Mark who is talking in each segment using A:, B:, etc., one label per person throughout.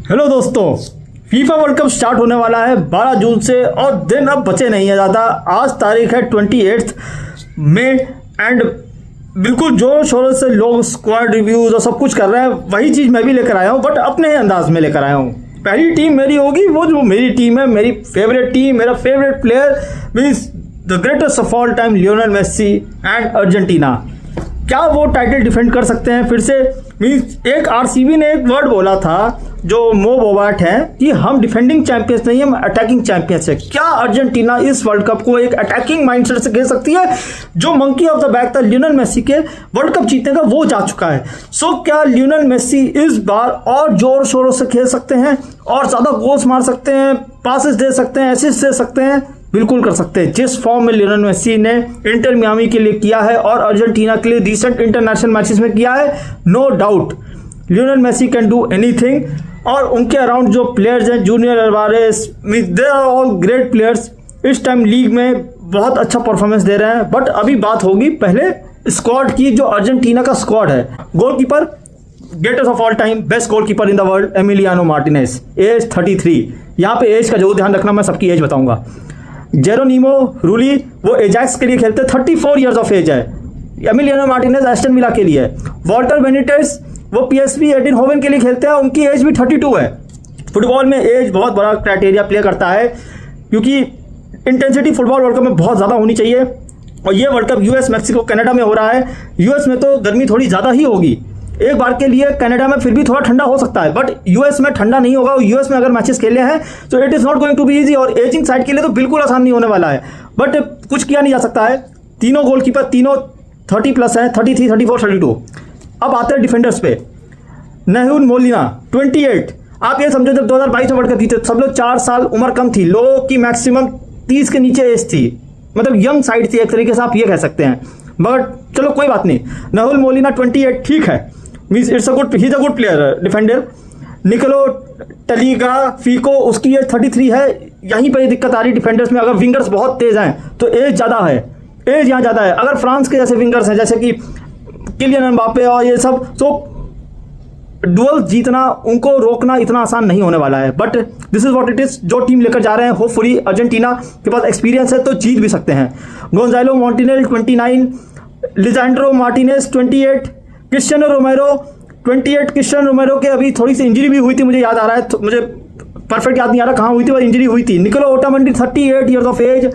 A: Hello दोस्तों, FIFA world cup start होने वाला है 12 जून से और दिन अब बचे नहीं है ज़्यादा। आज तारीख है 28 मई एंड बिल्कुल जोर शोर से लोग स्क्वाड रिव्यूज और सब कुछ कर रहे हैं। वही चीज़ मैं भी लेकर आया हूँ, बट अपने ही अंदाज में लेकर आया हूँ। पहली टीम मेरी होगी वो जो मेरी टीम है, मेरी फेवरेट टीम, मेरा favourite player means the greatest of all time Lionel Messi and Argentina. क्या वो टाइटल डिफेंड कर सकते हैं फिर से? मीन्स एक आरसीबी ने एक वर्ड बोला था जो मो बोवाट है कि हम डिफेंडिंग चैंपियंस नहीं, हम अटैकिंग चैंपियंस है। क्या अर्जेंटीना इस वर्ल्ड कप को एक अटैकिंग माइंडसेट से खेल सकती है? जो मंकी ऑफ द बैक था लियोनेल मेसी के, वर्ल्ड कप जीतने का वो जा चुका है। सो क्या लियोनेल मेसी इस बार और जोर शोरों से खेल सकते हैं और ज्यादा गोल्स मार सकते हैं, पासेस दे सकते हैं, असिस्ट दे सकते हैं? बिल्कुल कर सकते हैं। जिस फॉर्म में लियोनेल मेसी ने इंटर मियामी के लिए किया है और अर्जेंटीना के लिए रिसेंट इंटरनेशनल मैचेस में किया है, no doubt Lionel Messi can do anything. और उनके अराउंड जो प्लेयर्स हैं, Junior Alvarez, they are all great players, इस टाइम लीग में बहुत अच्छा परफॉर्मेंस दे रहे हैं। बट अभी बात होगी पहले स्क्वाड की, जो अर्जेंटीना का स्क्वाड है। Goalkeeper greatest of all time, best goalkeeper in the world, Emiliano Martinez, age 33। यहाँ पे एज का जरूर ध्यान रखना, मैं सबकी एज बताऊंगा। जेरोनिमो रूली वो एजैक्स के लिए खेलते, 34 ईयर्स ऑफ एज है। एमिलियानो मार्टिनेज एस्टन विला के लिए है। वॉल्टर बेनिटेज वो पीएसवी एडिनहोवन के लिए खेलते हैं, उनकी एज भी 32 है। फुटबॉल में एज बहुत बड़ा क्राइटेरिया प्ले करता है, क्योंकि इंटेंसिटी फुटबॉल वर्ल्ड कप में बहुत ज़्यादा होनी चाहिए। और ये world cup US, Mexico, Canada में हो रहा है। यूएस में तो गर्मी थोड़ी ज़्यादा ही होगी एक बार के लिए, कनाडा में फिर भी थोड़ा ठंडा हो सकता है, बट यूएस में ठंडा नहीं होगा। यूएस में अगर मैचेस खेले हैं तो it is not going to be easy, और एजिंग साइड के लिए तो बिल्कुल आसान नहीं होने वाला है। बट कुछ किया नहीं जा सकता है। तीनों गोलकीपर तीनों 30 प्लस हैं, 33, 34, 32। अब आते हैं डिफेंडर्स पे। नहुल मोलिना 28। आप ये समझो जब 2022 में वर्ल्ड कप जीते सब लोग 4 साल उम्र कम थी, लोगों की मैक्सिमम 30 के नीचे एज थी, मतलब यंग साइड थी एक तरीके से आप ये कह सकते हैं। बट चलो कोई बात नहीं, नहुल मोलिना 28 ठीक है, means it's a good, he is a good player defender. Nicolas Tagliafico, उसकी एज 33 है। यहीं पर दिक्कत आ रही डिफेंडर्स में। अगर विंगर्स बहुत तेज हैं तो एज ज़्यादा है, एज यहाँ ज़्यादा है। अगर फ्रांस के जैसे विंगर्स हैं जैसे कि किलियन एम्बापे और ये सब, तो डुअल जीतना, उनको रोकना इतना आसान नहीं होने वाला है। But this is what it is. जो टीम लेकर जा रहे हैं, होपफुली अर्जेंटीना के पास एक्सपीरियंस है तो जीत भी सकते हैं। Gonzalo Montiel 29, Lisandro Martinez 28, Cristiano Romero 28। Cristiano Romero के अभी थोड़ी सी इंजरी भी हुई थी, मुझे याद आ रहा है, तो मुझे परफेक्ट याद नहीं आ रहा कहाँ हुई थी, पर इंजरी हुई थी। Nicolo Otamendi 38 years of age,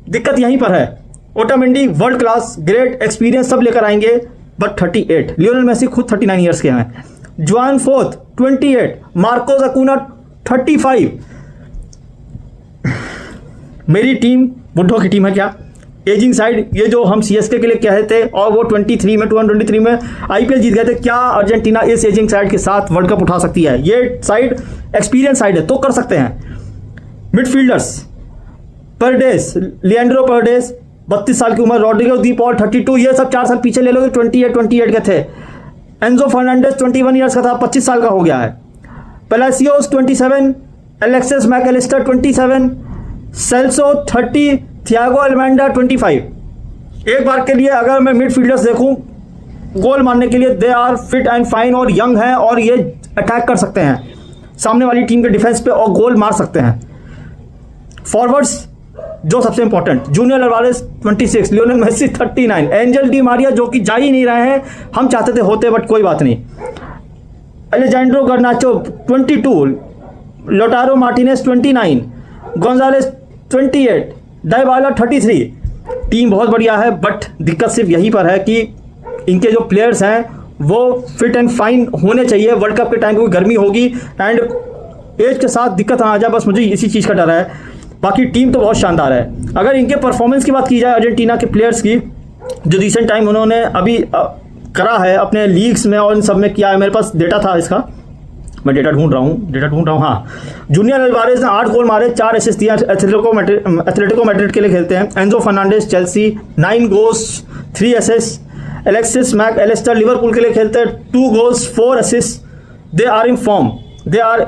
A: दिक्कत यहीं पर है। Otamendi world class, great experience सब लेकर आएंगे, बट 38। लियोनेल मेसी खुद 39 ईयर्स के हैं। जुआन फोर्थ 28, मार्कोस अकुना 35। मेरी टीम बुड्ढों की टीम है क्या? एजिंग साइड, ये जो हम सीएसके के लिए कहे थे और वो 23 में 2023 में आईपीएल जीत गए थे, क्या अर्जेंटीना इस एजिंग साइड के साथ वर्ल्ड कप उठा सकती है? ये साइड एक्सपीरियंस साइड है तो कर सकते हैं। मिडफील्डर्स परडेस, लिएंड्रो परडेस 32 साल की उम्र, रॉड्रिगो दी पॉल 32, ये सब 4 साल पीछे ले लोगे 28 के थे। एंजो फर्नांडेस 21 ईयर्स का था, 25 साल का हो गया है। पेलासियोस 27, एलेक्सिस मैकएलिस्टर 27, सेल्सो 30, थियागो अल्मेंडा 25। एक बार के लिए अगर मैं मिडफील्डर्स देखूं गोल मारने के लिए, they are fit and fine और यंग हैं और ये अटैक कर सकते हैं सामने वाली टीम के डिफेंस पे और गोल मार सकते हैं। फॉरवर्ड्स जो सबसे important, Junior Alvarez 26, Lionel Messi 39, Angel Di Maria जो कि जा ही नहीं रहे हैं, हम चाहते थे होते बट कोई बात नहीं। Alejandro Garnacho 22, Lautaro Martinez 29, Gonzalez 28, Dybala 33। Team बहुत बढ़िया है, बट दिक्कत सिर्फ यहीं पर है कि इनके जो प्लेयर्स हैं वो फिट एंड फाइन होने चाहिए वर्ल्ड कप के टाइम, क्योंकि गर्मी होगी एंड एज के साथ दिक्कत आ जाए, बस मुझे इसी चीज़ का डर है। बाकी टीम तो बहुत शानदार है। अगर इनके परफॉर्मेंस की बात की जाए अर्जेंटीना के प्लेयर्स की, जो रिसेंट टाइम उन्होंने अभी करा है अपने लीग्स में और इन सब में किया है, मेरे पास डेटा था इसका, मैं डेटा ढूंढ रहा हूँ। हाँ, जूनियर अल्वारेज ने 8 गोल मारे, 4 असिस्ट दिया, एथलेटिको मैड्रिड के लिए खेलते हैं। Enzo Fernandez Chelsea 9 goals 3 assist. Alexis MacAllister Liverpool के लिए खेलते हैं, 2 goals 4 assist. They are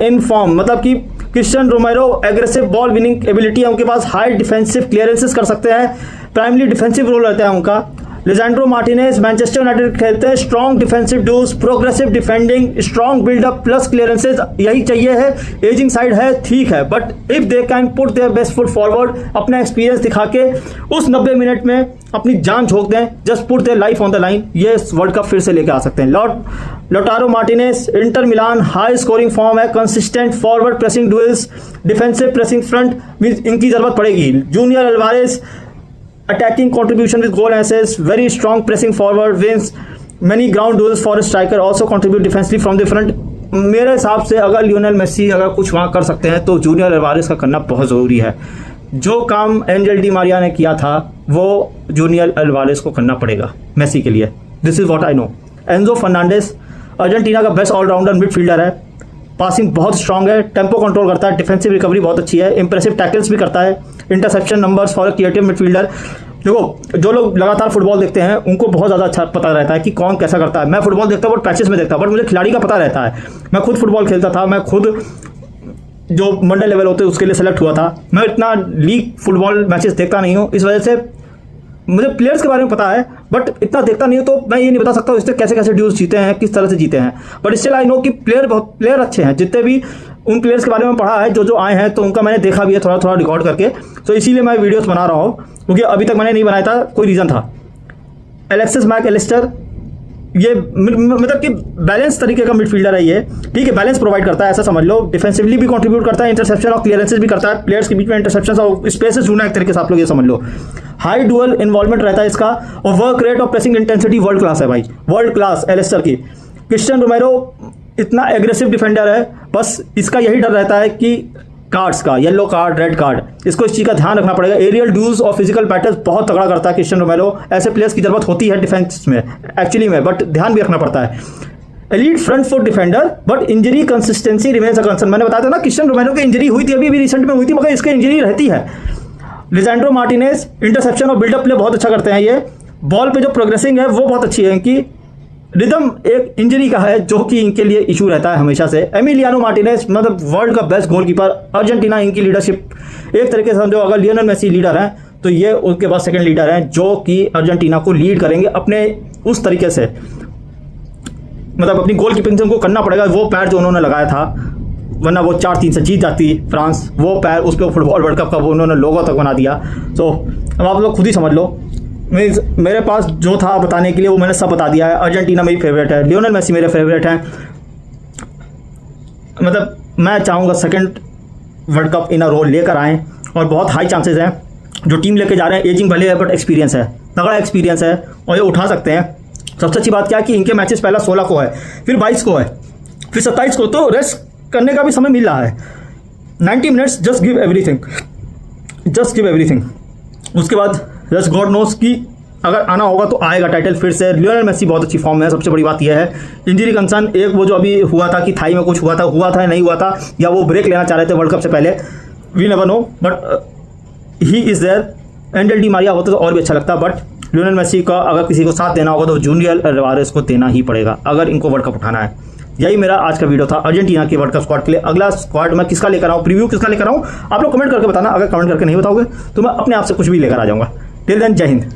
A: in form, मतलब कि Cristian Romero aggressive ball winning ability है उनके पास, हाई डिफेंसिव क्लियरेंसेस कर सकते हैं, प्राइमरी डिफेंसिव रोल रहता है उनका। लिजेंड्रो मार्टिनेज मैनचेस्टर यूनाइटेड खेलते हैं, strong defensive duos, progressive defending, strong buildup plus clearances, यही चाहिए है। एजिंग साइड है ठीक है, but if they can put their best foot forward, अपना एक्सपीरियंस दिखा के उस 90 मिनट में अपनी जान झोंक दें, just put their life on the line, ये वर्ल्ड कप फिर से लेके आ सकते हैं। Lautaro Martinez, Inter Milan, high scoring form है, consistent forward pressing duels, defensive pressing front, इनकी जरूरत पड़ेगी। Junior Alvarez, attacking contribution with goal assists, very strong pressing forward, wins many ground duels for a striker, also contribute defensively from the front। मेरे हिसाब से अगर Lionel Messi अगर कुछ वहाँ कर सकते हैं तो जूनियर अल्वारेज का करना बहुत ज़रूरी है। जो काम एंजेल डी मारिया ने किया था वो जूनियर अल्वारेज को करना पड़ेगा मेसी के लिए। This is what I know. Enzo Fernandez Argentina का बेस्ट ऑलराउंडर मिडफील्डर है, पासिंग बहुत स्ट्रांग है, टेम्पो कंट्रोल करता है, डिफेंसिव रिकवरी बहुत अच्छी है, इंप्रेसिव टैकल्स भी करता है, interception numbers for creative midfielder. देखो जो लोग लगातार फुटबॉल देखते हैं उनको बहुत ज़्यादा अच्छा पता रहता है कि कौन कैसा करता है। मैं फुटबॉल देखता हूँ बट पैचेस में देखता हूँ, बट मुझे खिलाड़ी का पता रहता है। मैं खुद फुटबॉल खेलता था, मैं खुद जो मंडल लेवल होते हैं उसके लिए सेलेक्ट हुआ था। मैं इतना लीग फुटबॉल मैचेस देखता नहीं हूँ, इस वजह से मुझे प्लेयर्स के बारे में पता है बट इतना देखता नहीं हूँ, तो मैं ये नहीं बता सकता इससे कैसे कैसे ड्यूज जीते हैं, किस तरह से जीते हैं। बट स्टिल आई नो कि प्लेयर अच्छे हैं, जितने भी उन प्लेयर्स के बारे में पढ़ा है जो आए हैं, तो उनका मैंने देखा भी है थोड़ा थोड़ा रिकॉर्ड करके। तो इसीलिए मैं वीडियोस बना रहा हूँ, क्योंकि अभी तक मैंने नहीं बनाया था, कोई रीज़न था। एलेक्सिस मैक एलिस्टर, ये मतलब कि बैलेंस तरीके का मिडफील्डर है ये, ठीक है, बैलेंस प्रोवाइड करता है ऐसा समझ लो। डिफेंसिवली भी कंट्रीब्यूट करता है, इंटरसेप्शन और क्लियरेंसेस भी करता है, प्लेयर्स के बीच में इंटरसेप्शन और स्पेसेस ढूंढना एक तरीके से आप लोग ये समझ लो। हाई डुअल इन्वॉल्वमेंट रहता है इसका, और वर्क रेट और प्रेसिंग इंटेंसिटी वर्ल्ड क्लास है भाई, वर्ल्ड क्लास एलिस्टर की। क्रिस्टियन रोमेरो इतना एग्रेसिव डिफेंडर है, बस इसका यही डर रहता है कि कार्ड्स का, येलो कार्ड, रेड कार्ड, इसको इस चीज़ का ध्यान रखना पड़ेगा। एरियल ड्यूज और फिजिकल बैटल्स बहुत तगड़ा करता है क्रिस्टियन रोमेरो। ऐसे प्लेयर्स की जरूरत होती है डिफेंस में एक्चुअली में, बट ध्यान भी रखना पड़ता है। Elite front foot defender, but injury consistency remains a concern. मैंने बताया था ना क्रिस्टियन रोमेरो की इंजरी हुई थी, अभी रिसेंट में हुई थी, मगर इसकी इंजरी रहती है। लिजेंड्रो मार्टिनेज इंटरसेप्शन और बिल्डअप प्ले बहुत अच्छा करते हैं ये। बॉल पे जो प्रोग्रेसिंग है वो बहुत अच्छी है इनकी। रिदम एक इंजरी का है जो कि इनके लिए इशू रहता है हमेशा से। एमिलियानो मार्टिनेज मतलब वर्ल्ड का बेस्ट गोलकीपर। अर्जेंटीना इनकी लीडरशिप एक तरीके से समझो, अगर लियोनेल मेसी लीडर हैं तो ये उनके बाद सेकंड लीडर हैं, जो कि अर्जेंटीना को लीड करेंगे अपने उस तरीके से। मतलब अपनी गोल कीपिंग से उनको करना पड़ेगा। वो पैर जो उन्होंने लगाया था, वरना वो 4-3 से जीत जाती फ्रांस, वो पैर उस पर फुटबॉल वर्ल्ड कप का वो उन्होंने लोगों तक बना दिया। तो अब आप लोग खुद ही समझ लो। मेरे पास जो था बताने के लिए वो मैंने सब बता दिया है। अर्जेंटीना मेरी फेवरेट है, लियोनेल मेसी मेरे फेवरेट हैं। मतलब मैं चाहूँगा second World Cup in a row लेकर आएँ, और बहुत हाई चांसेस हैं। जो टीम लेके जा रहे हैं एजिंग भले है बट एक्सपीरियंस है, तगड़ा एक्सपीरियंस है, और ये उठा सकते हैं। सबसे अच्छी बात क्या है कि इनके मैचेस पहला 16 को है, फिर 22 को है, फिर 27 को, तो रेस्ट करने का भी समय मिल रहा है। 90 minutes, just give everything, just give everything. उसके बाद जस्ट गॉड नोस कि अगर आना होगा तो आएगा टाइटल फिर से। लियोनेल मेसी बहुत अच्छी फॉर्म में है, सबसे बड़ी बात यह है। इंजरी कंसर्न एक वो जो अभी हुआ था कि थाई में कुछ हुआ था नहीं हुआ था, या वो ब्रेक लेना चाह रहे थे वर्ल्ड कप से पहले, we never know, but he is there. Angel Di Maria होता तो और भी अच्छा लगता, बट लियोनेल मेसी का अगर किसी को साथ देना होगा तो जूनियर अल्वारेज को देना ही पड़ेगा अगर इनको वर्ल्ड कप उठाना है। यही मेरा आज का वीडियो था अर्जेंटीना के वर्ल्ड कप स्क्वाड के लिए। अगला स्क्वाड मैं किसका लेकर आऊँ, प्रीव्यू किसका लेकर आऊँ, आप लोग कमेंट करके बताना। अगर कमेंट करके नहीं बताओगे तो मैं अपने आप से कुछ भी लेकर आ जाऊँगा। टिल देन, जय हिंद।